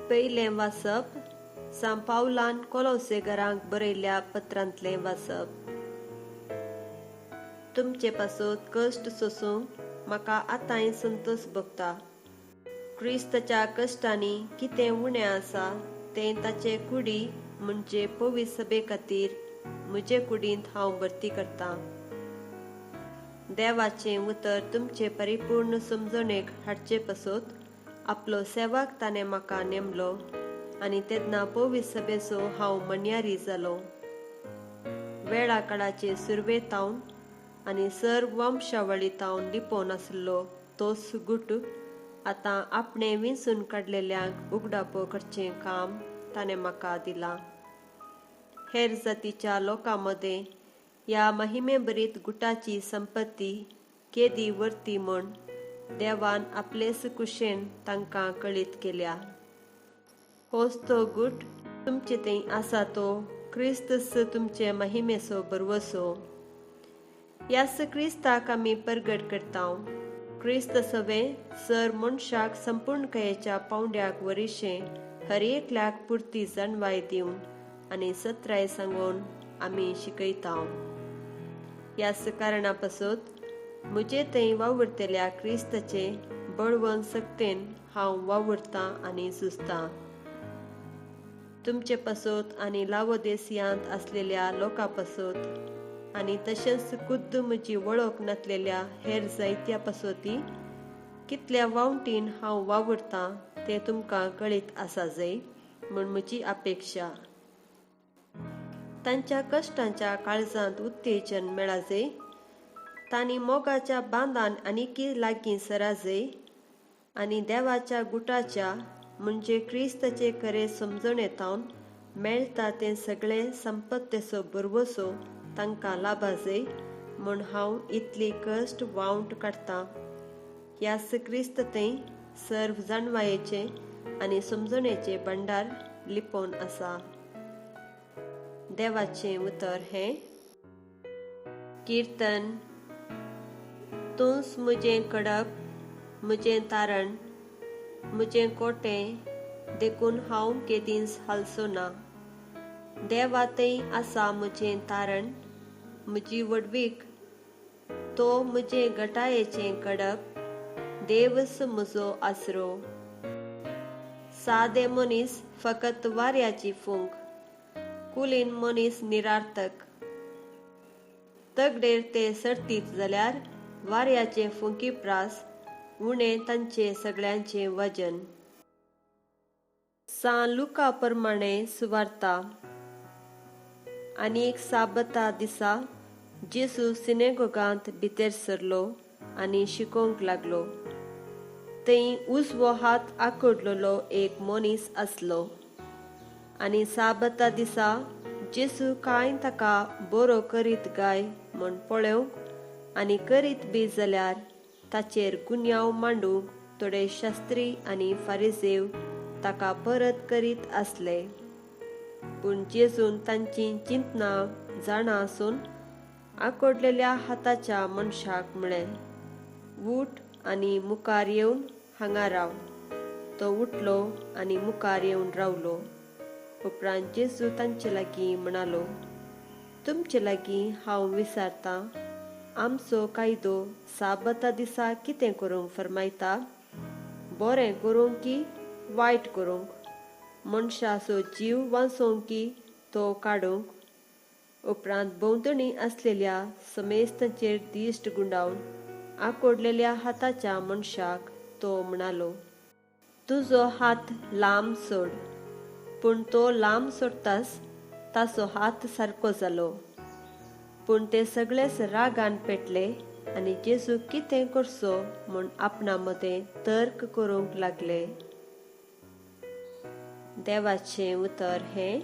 पयलें वाचप सांत पावलान कोलोसेकारांक बरयल्ल्या पत्रांतलें वाचप। तुमचे पासत कश्ट सोसूंक म्हाका आतांय संतोष भोगता। क्रिस्ताच्या कश्टांनी कितें उणें आसा तें ताचे कुडी म्हणजे पवित्र सभे खातीर म्हजे कुडींत हांव भरती करतां। देवाचें उतर तुमचे परिपूर्ण समजणेक हाडचे पासत आपलो सेवाक ताणें म्हाका नेमलो आनी तेन्ना पवित्र सभेचो हांव मण्यारी जालो। वेळा काळाचे सुरवेतावन आनी सर्व वंशावळीतावन लिपोवन आसलो तो गुट आतां आपणें विंचून काडलेल्यांक उगडापो करचें काम ताणें म्हाका दिलां। हेर जातीच्या लोकां मदें ह्या महिमेभरीत गुटाची संपत्ती केदी वर्ती म्हूण देवान आपलेच कुशेन तांकां कळीत केल्या। होच तो गुट तुमचे थंय आसा तो क्रिस्तच तुमचे महिमेचो बरवसो। ह्याच क्रिस्ताक आमी परगट करतांव। क्रिस्त सवे सर मनशाक संपूर्णकायेच्या पावंड्याक वरिशें हर एकल्याक पुर्ती जाणवाय दिवन आनी सत्राय सांगून आमी शिकयतांव। ह्याच कारणा पासत म्हजे थंय वावुरतल्या क्रिस्ताचे बळवंत सक्तेन हांव वावुरतां आनी झुजतां। तुमचे पासत आनी लावोदेसियांत आसलेल्या लोकां पासत आनी तशेंच खुद्द म्हजी वळख नासलेल्या हेर जायत्या पासती कितल्या वावटीन हांव वावुरतां तें तुमकां कळीत आसा जाय म्हूण म्हजी अपेक्षा। तांच्या कश्टांच्या काळजांत उत्तेजन मेळा जाय, तांणी मोगाच्या बांदान आनीकी लागीं सरा जाय आनी देवाच्या गुटाच्या म्हणजे क्रिस्ताचे खरे समजणेतावन मेळटा तें सगळें संपत्तेचो बरवसो तांकां लाभा जाय म्हूण हांव इतली कश्ट वावंट काडटां। ह्याच क्रिस्त थंय सर्व जाणवायेचे आनी समजणेचे भंडार लिपोवन आसा। देवाचें उतर हें कीर्तन। तूंच म्हजें कडप म्हजें तारण म्हजें कोटें देखून हांव केदींच हालचो ना। देवा थंय आसा म्हजें तारण म्हजी वडवीक तो म्हजें घटायेचें कडप देवच म्हजो आसरो। सादे मनीस फकत वाऱ्याची फूंक, कुलीन मनीस निरार्थक। तगडेर ते सर्तीत जाल्यार वाऱ्याचे फुंकी प्रास उणें तांचे सगळ्यांचें वजन। सांत लुका प्रमाणें सुवार्ता। आनी एक साबता दिसा जेजू सिनेगोगांत भितर सरलो आनी शिकोवंक लागलो। थंय उजवो हात आंकडलेलो एक मनीस आसलो आनी साबता दिसा जेजू कांय ताका बरो करीत गाय म्हूण पळोवंक आनी करीत बी जाल्यार ताचेर गुन्यांव मांडूंक थोडे शास्त्री आनी फारिसेव ताका परत करीत आसले। पूण जेजून तांची चिंतनां जाणा आसून आंकडलेल्या हाताच्या मनशाक म्हळें, उठ आनी मुखार येवन हांगा राव। तो उठलो आनी मुखार येवन रावलो। उपरांत जेजू तांचे लागीं म्हणालो, तुमचे लागीं हांव विचारतां, आमचो कायदो साबता दिसा कितें करूंक फरमायता? बरें करूंक की वायट करूंक? मनशाचो जीव वाचोवंक की तो काडूंक? उपरांत भोंवतणी आसलेल्या समेस्तांचेर दिश्ट गुंडावन आंकडलेल्या हाताच्या मनशाक तो म्हणालो, तुजो हात लांब सोड। पूण तो लांब सोडटाच ताचो हात सारको जालो। पूण ते सगळेच रागान पेटले आनी जेजू कितें करचो म्हूण आपणा मदें तर्क करूंक लागले। देवाचें उतर हें